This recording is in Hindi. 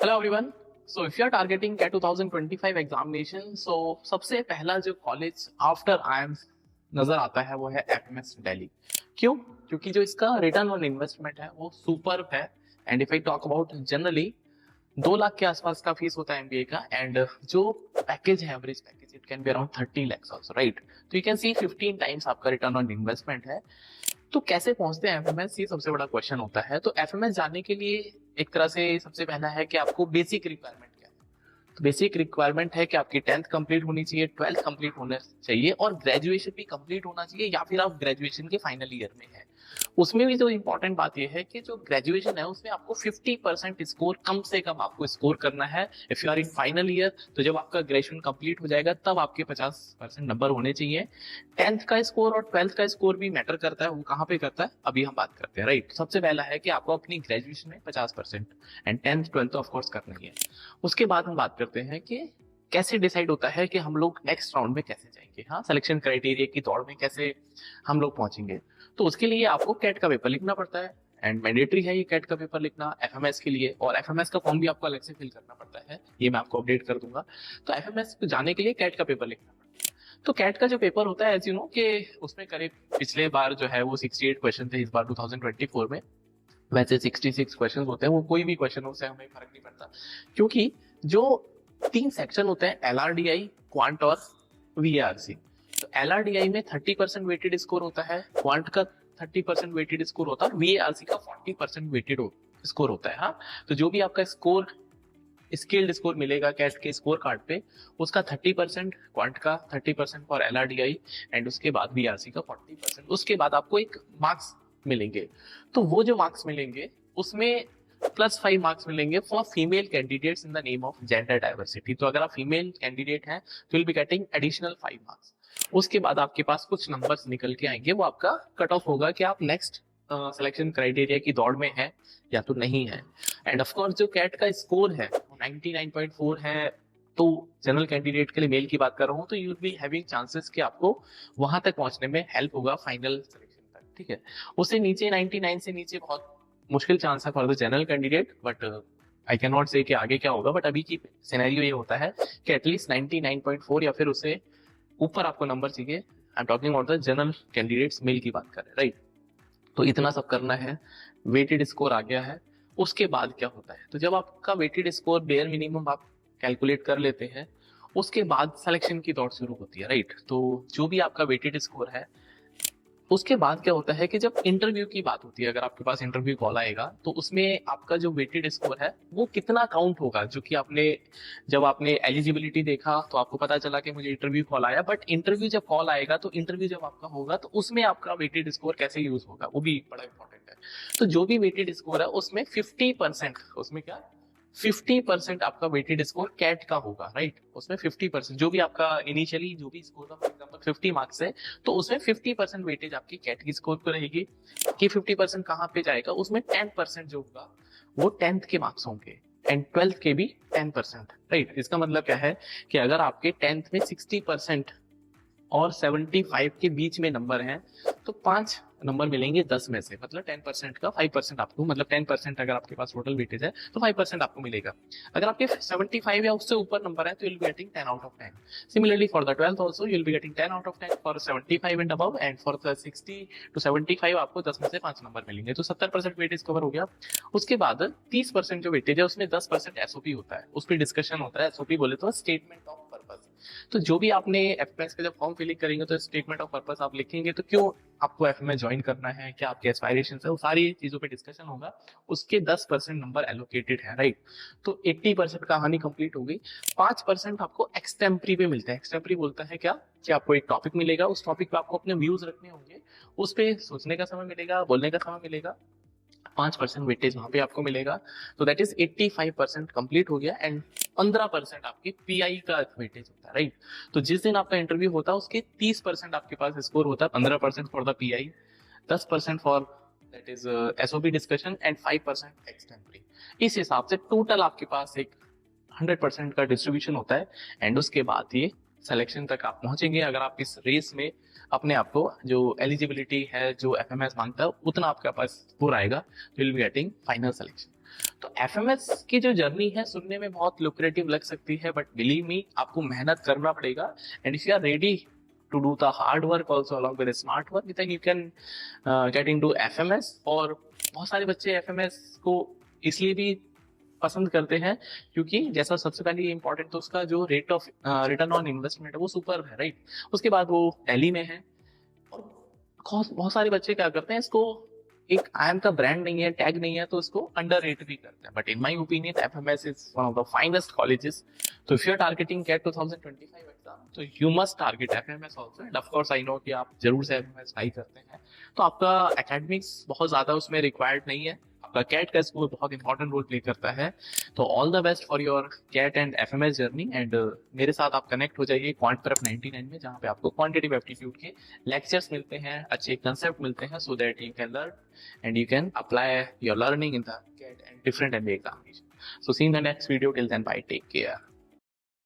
Hello everyone. So if you are targeting CAT 2025 examination, so सबसे पहला जो कॉलेज आफ्टर आईएम्स नजर आता है वो है एफएमएस दिल्ली। क्यों? क्योंकि जो इसका रिटर्न ऑन इन्वेस्टमेंट है वो सुपर है। And if I talk about generally 2 lakh के आसपास का फीस होता है एमबीए का। एंड जो पैकेज है, average package, it can be around 30 lakhs also, right? तो यू कैन सी 15 टाइम्स आपका रिटर्न ऑन इन्वेस्टमेंट है। तो कैसे पहुंचते हैं एफएमएस, ये सबसे बड़ा क्वेश्चन होता है। तो एफएमएस जाने के लिए एक तरह से सबसे पहला है कि आपको बेसिक रिक्वायरमेंट क्या है। तो बेसिक रिक्वायरमेंट है कि आपकी 10th कंप्लीट होनी चाहिए, 12th कंप्लीट होना चाहिए और ग्रेजुएशन भी कंप्लीट होना चाहिए, या फिर आप ग्रेजुएशन के फाइनल ईयर में है। उसमें भी जो इंपॉर्टेंट बात यह है कि जो ग्रेजुएशन है उसमें आपको 50% स्कोर कम से कम आपको स्कोर करना है। If you are in final year, तो जब आपका ग्रेजुएशन कंप्लीट हो जाएगा तब आपके 50% नंबर होने चाहिए। 10th का स्कोर और 12th का स्कोर भी मैटर करता है। वो कहाँ पे करता है अभी हम बात करते हैं, राइट? सबसे पहला है कि आपको अपनी ग्रेजुएशन में 50% and 10th 12th of course करना ही है। उसके बाद हम बात करते हैं कि कैसे डिसाइड होता है कि हम लोग नेक्स्ट राउंड में कैसे जाएंगे। हाँ, सिलेक्शन क्राइटेरिया की दौड़ में कैसे हम लोग पहुंचेंगे। तो उसके लिए आपको कैट का पेपर लिखना पड़ता है एंड मैंडेटरी है ये कैट का पेपर लिखना एफएमएस के लिए। और एफएमएस का फॉर्म भी आपको अलग से फिल करना पड़ता है, ये मैं आपको अपडेट कर दूंगा। तो एफएमएस जाने के लिए कैट का पेपर लिखना पड़ता है। तो कैट का जो पेपर होता है, एज यू नो, कि उसमें करीब पिछले बार जो है वो 68 क्वेश्चन थे, इस बार 2024 में वैसे 66 क्वेश्चन होते हैं। वो कोई भी क्वेश्चन हो, उससे हमें फर्क नहीं पड़ता, क्योंकि जो 3 सेक्शन होते हैं, एलआरडीआई, क्वांट और वीआरसी। तो एलआरडीआई में 30% वेटेड स्कोर होता है, क्वांट का 30% वेटेड स्कोर होता है, वीआरसी का 40% वेटेड स्कोर होता है। हाँ, तो जो भी आपका स्कोर, स्किल्ड स्कोर मिलेगा कैट के स्कोर कार्ड पे, उसका 30% क्वांट का, 30% फॉर एलआरडीआई एंड उसके बाद वीआरसी का 40%। उसके बाद आपको एक मार्क्स मिलेंगे। तो वो जो मार्क्स मिलेंगे उसमें +5 मार्क्स मिलेंगे for female candidates in the name of gender diversity. तो अगर आप फीमेल कैंडिडेट हैं तो will be getting additional 5 marks. उसके बाद आपके पास कुछ नंबर्स निकल के आएंगे, वो आपका कट ऑफ होगा कि आप नेक्स्ट सिलेक्शन क्राइटेरिया की दौड़ में है या तो नहीं है। एंड ऑफ कोर्स जो कैट का स्कोर है 99.4 है, तो जनरल कैंडिडेट के लिए मेल की बात कर रहा हूँ, तो you will be having chances कि आपको वहां तक पहुंचने में हेल्प होगा फाइनल सिलेक्शन तक, ठीक है? उससे नीचे 99 से नीचे बहुत मुश्किल चांस है for the general candidate, but I can not से कि आगे क्या होगा। बट अभी की सिनेरियो ये होता है कि एटलीस्ट 99.4 या फिर उससे ऊपर आपको नंबर चाहिए। I am talking about the general candidates mail की बात कर रहे हैं, राइट? तो इतना सब करना है। वेटेड स्कोर आ गया है। उसके बाद क्या होता है, तो जब आपका वेटेड स्कोर बेयर मिनिमम आप कैलकुलेट कर लेते हैं, उसके बाद सिलेक्शन की दौड़ शुरू होती है, राइट? तो जो भी आपका वेटेड स्कोर है, उसके बाद क्या होता है कि जब इंटरव्यू की बात होती है, अगर आपके पास इंटरव्यू कॉल आएगा तो उसमें आपका जो वेटेड स्कोर है वो कितना काउंट होगा। जो कि आपने जब आपने एलिजिबिलिटी देखा तो आपको पता चला कि मुझे इंटरव्यू कॉल आया, बट इंटरव्यू जब कॉल आएगा तो इंटरव्यू जब आपका होगा तो उसमें आपका वेटेड स्कोर कैसे यूज होगा वो भी बड़ा इंपॉर्टेंट है। तो जो भी वेटेड स्कोर है उसमें 50%, उसमें क्या 50% आपका वेटेड स्कोर कैट का होगा, राइट? उसमें 50% जो भी आपका इनिशियली जो भी स्कोर था, फॉर एग्जांपल 50 मार्क्स है, तो उसमें 50% वेटेज आपकी कैट की स्कोर पर रहेगी। कि 50% कहाँ पे जाएगा, उसमें 10% जो होगा वो 10th के मार्क्स होंगे एंड 12th के भी 10%, राइट? इसका मतलब क्या है कि अगर आपके 10th में 60% और 75 के बीच में नंबर हैं तो 5 नंबर मिलेंगे 10 में से, मतलब 10% का 5% आपको, मतलब 10% अगर आपके पास टोटल वेटेज है तो 5% आपको मिलेगा। अगर आपके 75 या उससे ऊपर नंबर है तो you'll be getting 10 out of 10। Similarly for the 12th also you'll be getting 10 out of 10 for 75 and above, and for the 60 to 75 आपको 10 में से 5 नंबर मिलेंगे। तो 70% वेटेज कवर हो गया। उसके बाद 30% जो वेटेज है उसमें 10% एसओपी होता है, उस पर डिस्कशन होता है। एसओपी बोले तो स्टेटमेंट ऑफ पर्पस। तो जो भी आपने एफएमएस का जब फॉर्म फिलिंग करेंगे तो स्टेटमेंट ऑफ पर्पस आप लिखेंगे, तो क्यों आपको एफएमएस ज्वाइन करना है, क्या आपके एस्पायरेशन है, वो सारी चीजों पे डिस्कशन होगा। उसके 10% नंबर एलोकेटेड है, राइट? तो 80% कहानी कंप्लीट हो गई। 5% आपको एक्सटेम्परी पे मिलता है। एक्सटेम्परी बोलता है क्या कि आपको एक टॉपिक मिलेगा, उस टॉपिक पे आपको अपने व्यूज रखने होंगे, उस पर सोचने का समय मिलेगा, बोलने का समय मिलेगा। 5% वेटेज वहां पे आपको मिलेगा। तो दैट इज 85% कंप्लीट हो गया। एंड 15% आपकी पीआई का वेटेज होता है, राइट? तो जिस दिन आपका इंटरव्यू होता है उसके 30% आपके पास स्कोर होता है, 15% for the pi, 10% for that is SOP discussion and 5% एक्सटेम्परी। इस हिसाब से टोटल आपके पास एक 100% का डिस्ट्रीब्यूशन होता है। एंड उसके बाद ये सिलेक्शन तक आप पहुंचेंगे। अगर आप इस रेस में अपने आप को, जो एलिजिबिलिटी है जो एफएमएस मांगता है, उतना आपके पास स्कोर आएगा, तो will be getting final selection. तो एफएमएस की जो जर्नी है सुनने में बहुत लुक्रेटिव लग सकती है, बट बिलीव मी आपको मेहनत करना पड़ेगा, and if you are ready to do the hard work also along with smart work, then you can get into FMS. और बहुत सारे बच्चे एफएमएस को इसलिए भी पसंद करते हैं क्योंकि जैसा सबसे पहले इंपॉर्टेंट, तो उसका जो rate of return on investment है वो सुपर है, राइट। उसके बाद वो दिल्ली में है, और बहुत सारे बच्चे क्या करते हैं, इसको एक आईएम का ब्रांड नहीं है, टैग नहीं है, तो इसको अंडररेट भी करते हैं। But in my opinion FMS is one of the finest colleges. तो if you are targeting CAT 2025 exam, तो you must target FMS also. And of course I know कि आप जरूर से एफएमएस ट्राई करते हैं, तो आपका एकेडमिक्स बहुत ज्यादा उसमें रिक्वायर्ड नहीं है, आपका कैट का स्कोर बहुत इंपॉर्टेंट रोल प्ले करता है। तो all the best for your CAT and FMS journey. And मेरे साथ आप कनेक्ट हो जाइए क्वांट प्रेप 99 में, जहाँ पे आपको क्वांटिटेटिव एप्टीट्यूड के लेक्चर्स मिलते हैं, अच्छे कंसेप्ट मिलते हैं, so that you can learn and you can apply your learning in the CAT and different MBA examination. So see you in the next video. Till then, bye. Take care.